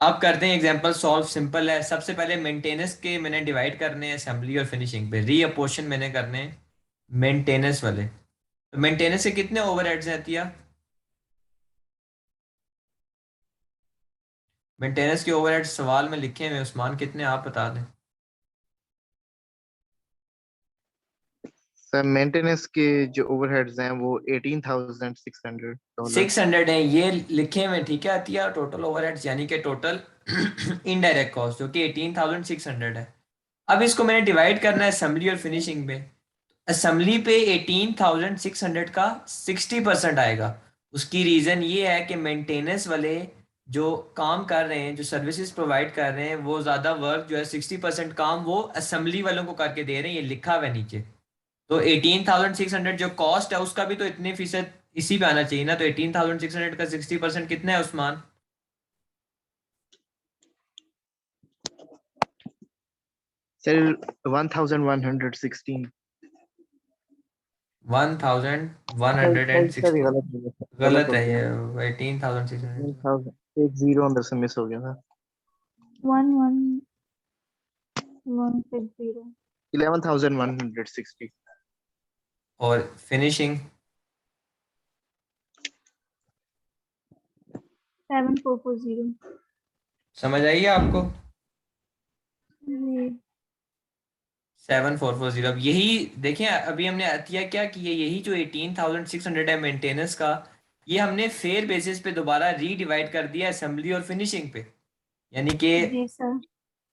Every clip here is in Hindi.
अब करते हैं एग्जांपल सॉल्व, सिंपल है। सबसे पहले मेंटेनेंस के मैंने डिवाइड करने हैं असेंबली और फिनिशिंग पे, रीअपोर्शन मैंने करने हैं मेंटेनेंस वाले। तो मेंटेनेंस से कितने ओवरहेड्स हैं अतिया? मेंटेनेंस के ओवरहेड्स सवाल में लिखे हुए उस्मान, कितने आप बता दें। सर मेंटेनेंस के जो ओवरहेड्स हैं वो $18,600। 600 है ये लिखे हुए, ठीक है अतिया, टोटल ओवरहेड्स यानी कि टोटल इनडायरेक्ट कॉस्ट जो कि 18,600 है। अब इसको मैंने डिवाइड करना है असेंबली और फिनिशिंग पे। असेंबली पे 18,600 का 60% आएगा। उसकी रीज़न ये है कि मेंटेनेंस वाले जो काम कर रहे हैं, जो सर्विसेज प्रोवाइड कर रहे हैं, वो ज़्यादा वर्क जो है 60% काम वो असेंबली वालों को करके दे रहे हैं, ये लिखा हुआ है नीचे। तो 18,600 जो कॉस्ट है उसका भी तो इतने फीसद इसी पे आना चाहिए ना। तो 18,600 का 60% कितना है उस्मान? सर 1116। 1,116। सर ये गलत हो गया सर, गलत गलत हो है गया। ये, 18,600। 1000 एक जीरो अंदर से मिस हो गया था। 11160। 11,160। और फिनिशिंग? 7440। समझ आई है आपको? जी। 7,440। अब यही देखिए, अभी हमने अतिया क्या किया, यही जो 18,600 है मेंटेनेंस का, ये हमने फेयर बेसिस पे दोबारा रीडिवाइड कर दिया असेंबली और फिनिशिंग पे। यानी कि जी सर।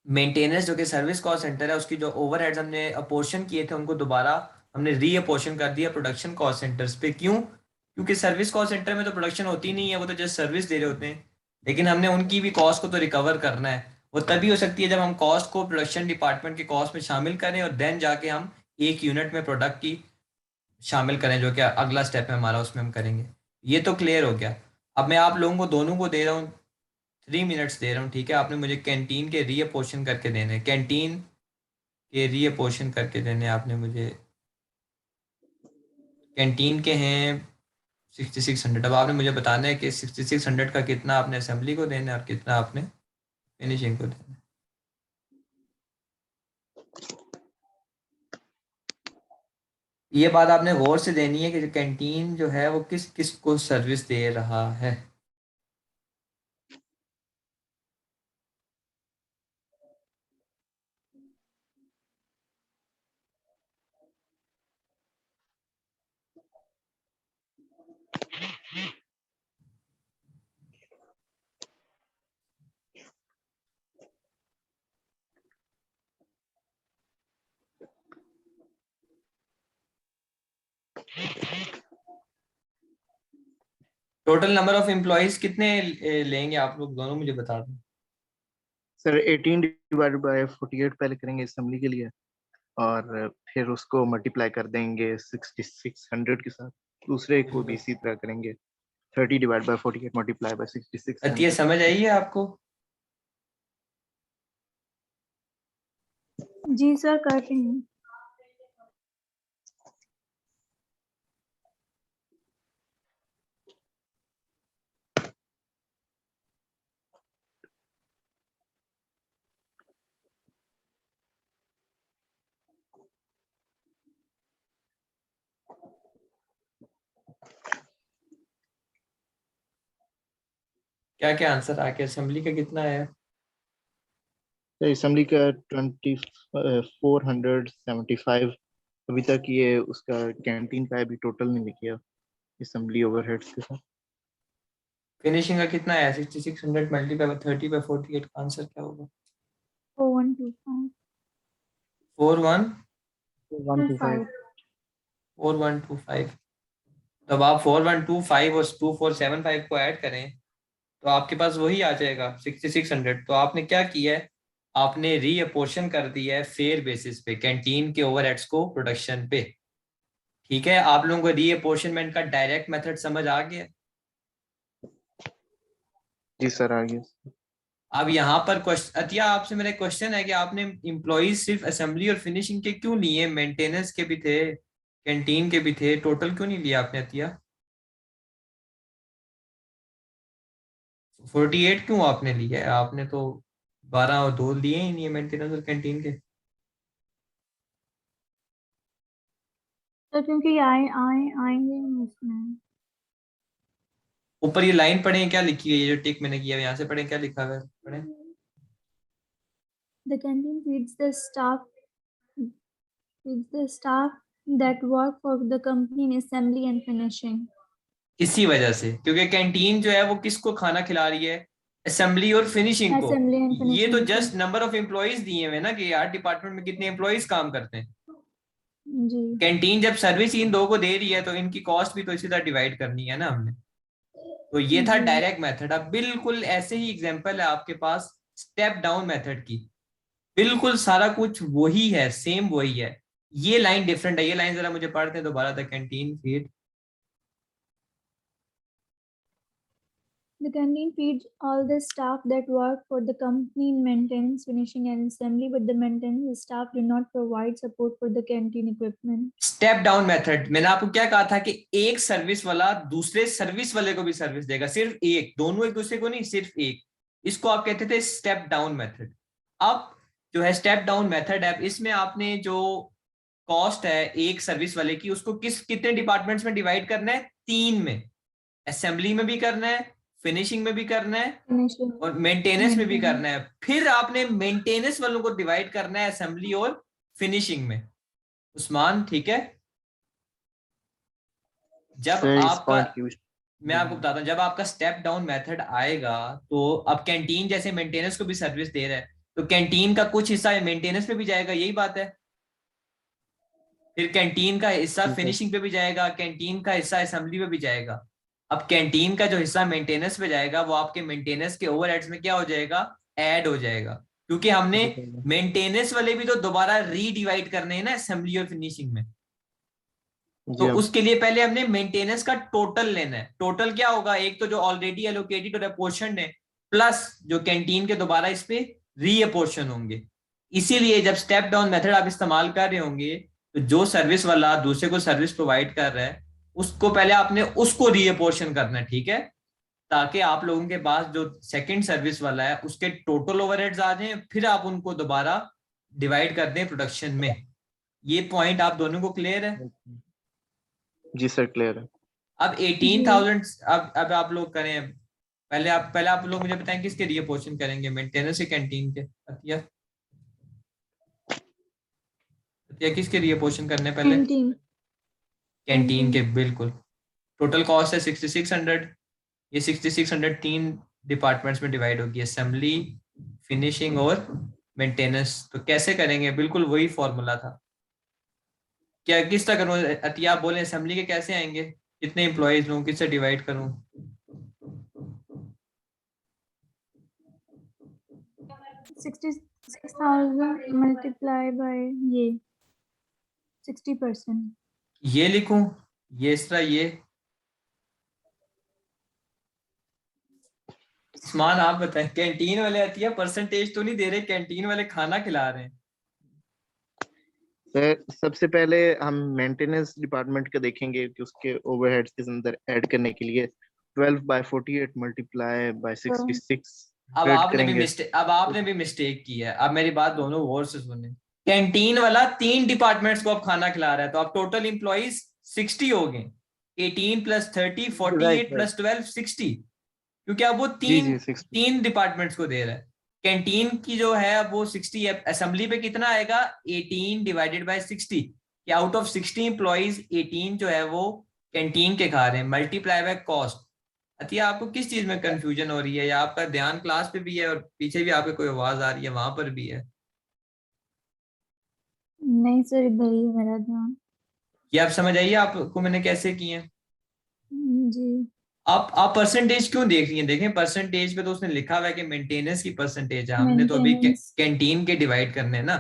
मेंटेनेंस जो कि सर्विस कॉस्ट सेंटर है, उसकी जो ओवरहेड्स हमने अपोर्शन किए थे उनको दोबारा हमने री अपोर्शन कर दिया प्रोडक्शन कॉस्ट सेंटर्स पे। क्यों? क्योंकि सर्विस कॉस्ट सेंटर में तो प्रोडक्शन होती नहीं है, वो तो जस्ट सर्विस दे रहे होते हैं। लेकिन हमने उनकी भी कॉस्ट को तो रिकवर करना है। वो तभी हो सकती है जब हम कॉस्ट को प्रोडक्शन डिपार्टमेंट की कॉस्ट में शामिल करें और देन जाके हम एक यूनिट में प्रोडक्ट की शामिल करें, जो कि अगला स्टेप है हमारा, उसमें हम करेंगे। ये तो क्लियर हो गया। अब मैं आप लोगों को दोनों को दे रहा हूँ, 3 मिनट्स दे रहा हूँ, ठीक है? आपने मुझे कैंटीन के रीअपोर्शन करके देने हैं, कैंटीन के रीअपोर्शन करके देने हैं आपने मुझे। कैंटीन के हैं 6,600। अब आपने मुझे बताना है कि 6,600 का कितना आपने असेंबली को देना है और कितना आपने फिनिशिंग को देना है। ये बात आपने गौर से देनी है कि जो कैंटीन जो है वो किस किस को सर्विस दे रहा है। टोटल नंबर ऑफ एम्प्लॉयज कितने लेंगे आप लोग दोनों, मुझे बता दें। सर 18 ÷ 48 पहले करेंगे असेंबली के लिए, और फिर उसको मल्टीप्लाई कर देंगे 6600 के साथ। दूसरे को भी बिल्कुल। इसी तरह करेंगे, 30 ÷ 48 मल्टीप्लाई बाय सिक्सटी सिक्स अतिया हंड्रेड समझ आई है आपको? जी सर, करते हैं। क्या क्या आंसर आके असेंबली का कितना है? तो असेंबली का 2475। अभी तक ये उसका कैंटीन का अभी टोटल नहीं लिखा असेंबली ओवरहेड्स के साथ। फिनिशिंग का कितना है? 6,600 मल्टीप्लाई बाय 30/48 का आंसर क्या होगा? 4125। 41 125। 4125। तो अब आप 4125 और 2475 को ऐड करें तो आपके पास वही आ जाएगा 6,600। तो आपने क्या किया है, आपने रीअपोर्शन कर दिया है फेयर बेसिस पे कैंटीन के ओवरहेड्स को प्रोडक्शन पे। ठीक है, आप लोगों को रीअपोर्शनमेंट का डायरेक्ट मेथड समझ आ गया। जी सर, आगे। अब यहाँ पर क्वेश्चन अतिया, आपसे मेरा क्वेश्चन है कि आपने इम्प्लॉइज सिर्फ असेंबली और फिनिशिंग के क्यों लिए? मेंटेनेंस के भी थे, कैंटीन के भी थे, टोटल क्यों नहीं लिया आपने अतिया? 48 क्यों आपने लिया है? आपने तो 12 और 2 लिए ही नहीं है मेंटेनेंस और कैंटीन के। तो क्योंकि आएंगे हम उसमें। ऊपर ये लाइन पढ़े क्या लिखी है, ये जो टिक मैंने किया है यहाँ से पढ़े क्या लिखा हुआ है, पढ़े। The canteen feeds the staff that work for the company in assembly and finishing. इसी वजह से, क्योंकि कैंटीन जो है वो किसको खाना खिला रही है, असेंबली और फिनिशिंग को। Assembly and ये तो finishing को। जस्ट नंबर ऑफ एम्प्लॉइज दिए हुए हैं ना कि यार डिपार्टमेंट में कितने एम्प्लॉइज काम करते हैं। जी। कैंटीन जब सर्विस इन दो को दे रही है तो इनकी कॉस्ट भी तो इसी तरह डिवाइड करनी है ना हमने। तो ये था जी। Direct method. अब बिल्कुल ऐसे ही एग्जांपल है आपके पास स्टेप डाउन मेथड की। बिल्कुल सारा कुछ वही है, सेम वही है, ये लाइन डिफरेंट है। ये लाइन जरा मुझे पढ़ते हैं दोबारा। The canteen feed, The canteen feeds all the staff that work for the company in maintenance, finishing, and assembly, but the maintenance staff do not provide support for the canteen equipment. Step down method. मैंने आपको क्या कहा था कि एक सर्विस वाला दूसरे सर्विस वाले को भी सर्विस देगा, सिर्फ एक, दोनों एक दूसरे को नहीं, सिर्फ एक। इसको आप कहते थे स्टेप डाउन मेथड। अब जो है स्टेप डाउन मेथड है, इसमें आपने जो कॉस्ट है एक सर्विस वाले की, उसको कितने डिपार्टमेंट्स में डिवाइड करना है? 3 में। असेंबली में भी करना है, फिनिशिंग में भी करना है, Finishing, और मेंटेनेंस में भी maintenance. करना है। फिर आपने मेंटेनेंस वालों को डिवाइड करना है असेंबली और फिनिशिंग में। उस्मान ठीक है? जब सर इस आपका, पॉइंट की मैं आपको बताता हूँ, जब आपका स्टेप डाउन मेथड आएगा तो अब कैंटीन जैसे मेंटेनेंस को भी सर्विस दे रहा है, तो कैंटीन का कुछ हिस्सा मेंटेनेंस पे भी जाएगा, यही बात है। फिर कैंटीन का हिस्सा फिनिशिंग पे भी जाएगा, कैंटीन का हिस्सा असेंबली पे भी जाएगा। अब कैंटीन का जो हिस्सा मेंटेनेंस पे जाएगा वो आपके मेंटेनेंस के ओवरहेड्स में क्या हो जाएगा? ऐड हो जाएगा, क्योंकि हमने मेंटेनेंस वाले भी तो दोबारा रीडिवाइड करने हैं ना असेंबली और फिनिशिंग में। तो उसके लिए पहले हमने मेंटेनेंस का टोटल लेना है। टोटल क्या होगा? एक तो जो ऑलरेडी एलोकेटेड और अपोर्शन्ड है, प्लस जो कैंटीन के दोबारा इस पे रीअपोर्शन होंगे। इसीलिए जब स्टेप डाउन मेथड आप इस्तेमाल कर रहे होंगे तो जो सर्विस वाला दूसरे को सर्विस प्रोवाइड कर रहा है उसको पहले आपने उसको रीअपोर्शन करना है, ठीक है, ताकि आप लोगों के पास जो सेकंड सर्विस वाला है उसके टोटल ओवरहेड्स आ जाएं, फिर आप उनको दोबारा डिवाइड कर दें प्रोडक्शन में। ये पॉइंट आप दोनों को क्लियर है? जी सर क्लियर है। अब 18,000 अब आप लोग करें। पहले आप लोग मुझे बताएं किसके लिए पोर्शन करेंगे, मेंटेनेंस के कैंटीन के? अतिया किसके लिए पोर्शन करने पहले? Canteen. कैंटीन के, बिल्कुल। टोटल कॉस्ट है 6600। ये 6600 3 डिपार्टमेंट्स में डिवाइड होगी, असेंबली, फिनिशिंग और मेंटेनेंस। तो कैसे करेंगे? बिल्कुल वही फॉर्मूला था। क्या किस तरह करूं? अतिया आप बोले असेंबली के कैसे आएंगे? कितने एम्प्लॉयज लूं, किससे डिवाइड करूं? 66,000 multiply by ये 60%. ये लिखूं, ये इस तरह, ये उस्मान आप बताएं। कैंटीन वाले अतिया परसेंटेज तो नहीं दे रहे, कैंटीन वाले खाना खिला रहे हैं। सर सबसे पहले हम मेंटेनेंस डिपार्टमेंट का देखेंगे कि उसके ओवरहेड्स के अंदर ऐड करने के लिए 12 by 48 मल्टीप्लाई बाय 66 अब ऐड आपने करेंगे। भी मिस्टेक की है। अब मेरी बात दोनों गौर से सुने। कैंटीन वाला 3 डिपार्टमेंट्स को अब खाना खिला रहा है, तो अब टोटल एम्प्लॉइज 60 हो गए। 18 + 30 48 + 12 60, क्योंकि अब वो तीन डिपार्टमेंट्स को दे रहा है। कैंटीन की जो है अब वो 60 है। असेंबली पे कितना आएगा? 18 डिवाइडेड बाय 60, कि आउट ऑफ 60 एम्प्लॉइज 18 जो है वो कैंटीन के खा रहे हैं, मल्टीप्लाई बाय कॉस्ट। अतिया आपको किस चीज में कंफ्यूजन हो रही है, या आपका ध्यान क्लास पे भी है और पीछे भी आपके कोई आवाज आ रही है, वहां पर भी है? नहीं सर, इधर ही है मेरा ध्यान। ये आप समझ आइए आपको मैंने कैसे किए हैं। जी। आप परसेंटेज क्यों देख रही हैं? देखें परसेंटेज पे तो उसने लिखा हुआ है कि मेंटेनेंस की परसेंटेज है। हमने तो अभी कैंटीन के डिवाइड करने हैं ना,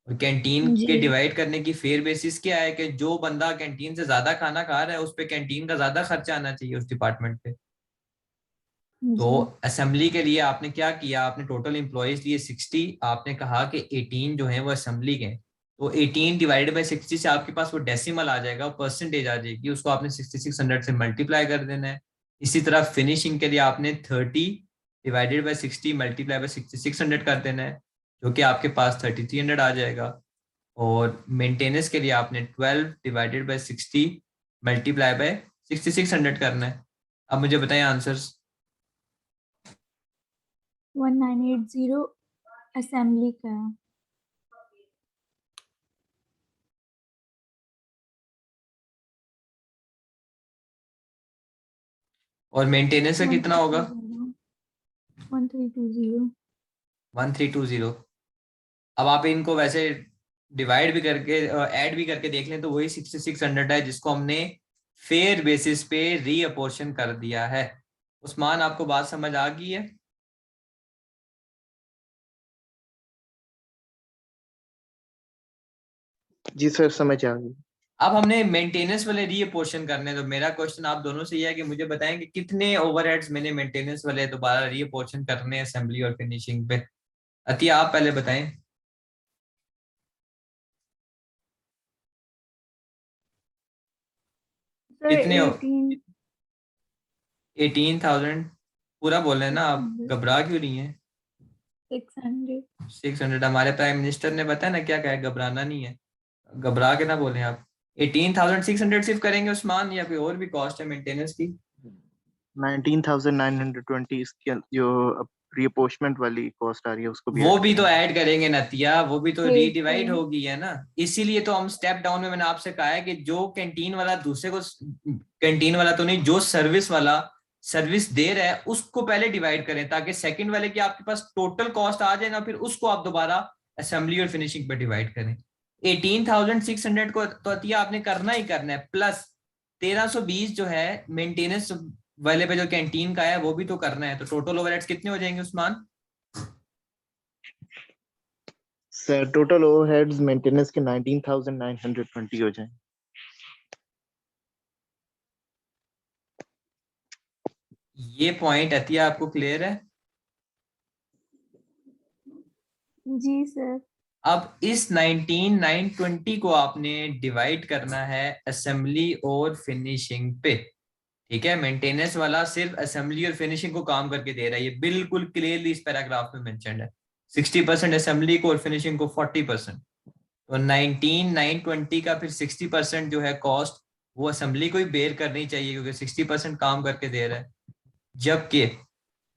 और कैंटीन के डिवाइड करने की फेयर बेसिस क्या है कि जो बंदा कैंटीन से ज्यादा खाना खा रहा है उस पे कैंटीन का ज्यादा खर्चा आना चाहिए उस डिपार्टमेंट पे। तो असेंबली के लिए आपने क्या किया? आपने टोटल एम्प्लॉयज लिए 60, आपने कहा कि 18 जो है वो असेंबली के, तो 18 डिवाइडेड बाय 60 से आपके पास वो डेसिमल आ जाएगा, वो परसेंटेज आ जाएगी, उसको आपने 6600 से मल्टीप्लाई कर देना है। इसी तरह फिनिशिंग के लिए आपने 30 डिवाइडेड बाय 60 मल्टीप्लाई बाय 6600 कर देना है, जो कि आपके पास 3300 आ जाएगा। और मेंटेनेंस के लिए आपने 12 डिवाइडेड बाय 60 मल्टीप्लाई बाय 6600 करना है। अब मुझे बताएं आंसर्स। 1980 असेंबली का है। और मेंटेनेंस का कितना होगा? 1320। 1320। अब आप इनको वैसे डिवाइड भी करके ऐड भी करके देख लें तो वही 6600 है, जिसको हमने फेयर बेसिस पे रीअपोर्शन कर दिया है। उस्मान, आपको बात समझ आ गई है? जी सर, समझ आ गई। अब हमने मेंटेनेंस वाले रीअपोर्शन करने, तो मेरा क्वेश्चन आप दोनों से ये है कि मुझे बताएं कि कितने ओवरहेड्स मैंने मेंटेनेंस वाले दोबारा रीअपोर्शन करने हैं असेंबली और फिनिशिंग पे। अतिया, आप पहले बताएं। सर कितने? 18 18,000 पूरा बोल रहे हैं ना आप, 600 घबरा क्यों रही हैं? 600 600 हमारे प्राइम मिनिस्टर ने बताया ना क्या कहा है, घबराना नहीं है, घबरा के ना बोले आप। 18,600 सिर्फ करेंगे उस्मान, या कोई और भी कॉस्ट है मेंटेनेंस की? 19,920 इसके जो रीअपोर्शमेंट वाली कॉस्ट आ रही है उसको भी वो ऐड भी तो करेंगे। ऐड करेंगे नतिया, वो भी तो 8 रीडिवाइड है। होगी है ना। इसीलिए तो हम स्टेप डाउन में मैंने आपसे कहा है कि जो कैंटीन वाला दूसरे को, कैंटीन वाला तो नहीं, जो सर्विस वाला सर्विस दे रहा है उसको पहले डिवाइड करें, ताकि सेकंड वाले की आपके पास टोटल कॉस्ट आ जाए ना, फिर उसको आप दोबारा असेंबली और फिनिशिंग पे डिवाइड करें। 18,600 को तो अतिया आपने करना ही करना है, प्लस 1320 जो है मेंटेनेंस वाले पे जो कैंटीन का है वो भी तो करना है। तो टोटल ओवरहेड्स कितने हो जाएंगे Usman? Sir total overheads maintenance के 19,920 हो जाए। ये पॉइंट अतिया आपको क्लियर है? जी सर। अब इस 19,920 को आपने डिवाइड करना है असेंबली और फिनिशिंग पे। ठीक है, मेंटेनेंस वाला सिर्फ असेंबली और फिनिशिंग को काम करके दे रहा है, ये बिल्कुल क्लियरली इस पैराग्राफ में मेंशन्ड है। 60% असेंबली को और फिनिशिंग को 40%। तो 19,920 का फिर 60% जो है कॉस्ट, वो असेंबली को ही बेयर करनी चाहिए क्योंकि 60% काम करके दे रहा है, जबकि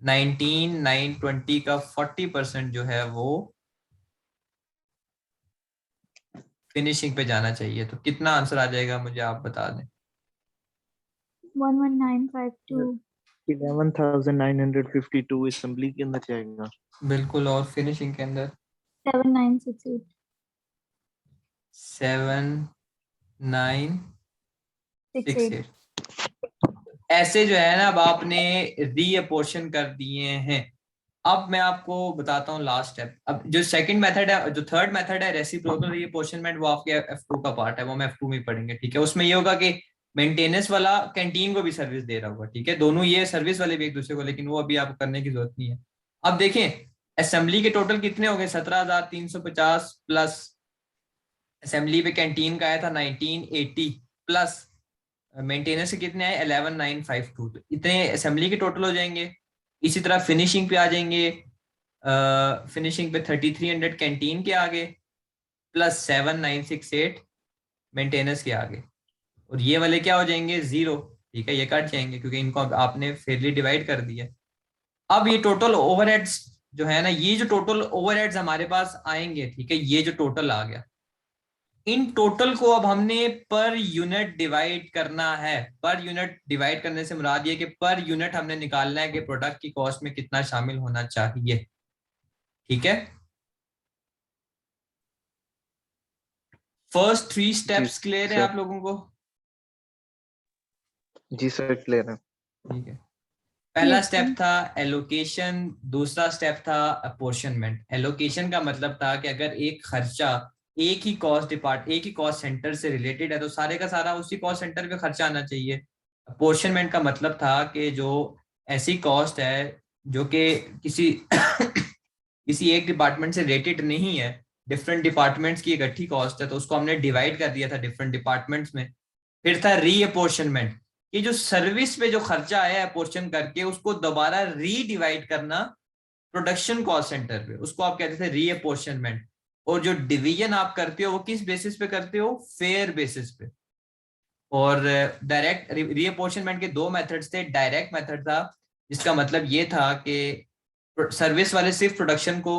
19,920 का 40% जो है वो फिनिशिंग पे जाना चाहिए। तो कितना आंसर आ जाएगा मुझे आप बता दें। 11952। 11,952 असेंबली के अंदर जाएगा। बिल्कुल, और फिनिशिंग के अंदर 7968। 7968। ऐसे जो है ना, अब आपने रीअपोर्शन कर दिए हैं। अब मैं आपको बताता हूँ लास्ट स्टेप। अब जो सेकंड मेथड है, जो थर्ड मेथड है रेसिप्रोकल रीअपोर्शनमेंट, वो आपके F2 का पार्ट है, वो हम F2 में पढ़ेंगे। ठीक है, उसमें ये होगा कि मेंटेनेंस वाला कैंटीन को भी सर्विस दे रहा होगा। ठीक है, दोनों ये सर्विस वाले भी एक दूसरे को, लेकिन वो अभी आपको करने की जरूरत नहीं है। अब देखें असेंबली के टोटल कितने हो गए, 17,350 प्लस असेंबली पे कैंटीन का आया था 1980 प्लस मेंटेनेंस के कितने आए 11,952। तो इतने असेंबली के टोटल हो जाएंगे। इसी तरह फिनिशिंग पे आ जाएंगे, फिनिशिंग पे 3300 कैंटीन के आगे प्लस 7,968 मेंटेनेंस के आगे, और ये वाले क्या हो जाएंगे, जीरो। ठीक है, ये कट जाएंगे क्योंकि इनको आपने फेयरली डिवाइड कर दिया। अब ये टोटल ओवरहेड्स जो है ना, ये जो टोटल ओवरहेड्स हमारे पास आएंगे, ठीक है, ये जो टोटल आ गया, इन टोटल को अब हमने पर यूनिट डिवाइड करना है। पर यूनिट डिवाइड करने से मुराद ये कि पर यूनिट हमने निकालना है कि प्रोडक्ट की कॉस्ट में कितना शामिल होना चाहिए। ठीक है, फर्स्ट 3 स्टेप्स क्लियर है सर। आप लोगों को? जी सर, क्लियर है। ठीक है, पहला Yes, स्टेप sir. था एलोकेशन, दूसरा स्टेप था अपोर्शनमेंट। एलोकेशन का मतलब था कि अगर एक खर्चा एक ही कॉस्ट सेंटर से रिलेटेड है तो सारे का सारा उसी कॉस्ट सेंटर पे खर्चा आना चाहिए। अपोर्शनमेंट का मतलब था कि जो ऐसी कॉस्ट है जो कि किसी किसी एक डिपार्टमेंट से रिलेटेड नहीं है, डिफरेंट डिपार्टमेंट्स की इकट्ठी कॉस्ट है, तो उसको हमने डिवाइड कर दिया था डिफरेंट डिपार्टमेंट्स में। फिर था रीअपोर्शनमेंट, कि जो सर्विस पे जो खर्चा आया है पोर्शन करके उसको दोबारा रीडिवाइड करना प्रोडक्शन कॉस्ट सेंटर पे, उसको आप कहते थे रीअपोर्शनमेंट। और जो डिवीजन आप करते हो वो किस बेसिस पे करते हो? फेयर बेसिस पे। और डायरेक्ट रीअपोर्शनमेंट के दो मेथड्स थे। डायरेक्ट मेथड था जिसका मतलब ये था कि सर्विस वाले सिर्फ प्रोडक्शन को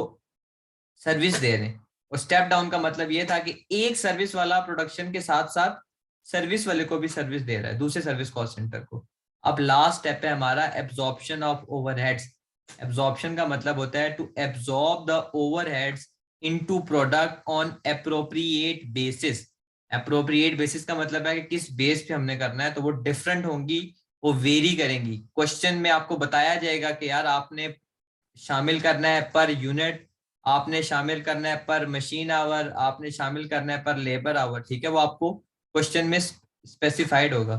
सर्विस दे रहे हैं, और स्टेप डाउन का मतलब ये था कि एक सर्विस वाला प्रोडक्शन के साथ साथ सर्विस वाले को भी सर्विस दे रहा है, दूसरे सर्विस कॉस्ट सेंटर को। अब लास्ट स्टेप है हमारा एब्जॉर्प्शन ऑफ ओवरहेड्स। एब्जॉर्प्शन का मतलब होता है to absorb the overheads into product on appropriate basis. Appropriate basis का मतलब है कि किस बेस पे हमने करना है, तो वो डिफरेंट होंगी, वो वेरी करेंगी। क्वेश्चन में आपको बताया जाएगा कि यार आपने शामिल करना है पर यूनिट, आपने शामिल करना है पर मशीन आवर, आपने शामिल करना है पर लेबर आवर, ठीक है, वो आपको क्वेश्चन में स्पेसिफाइड होगा।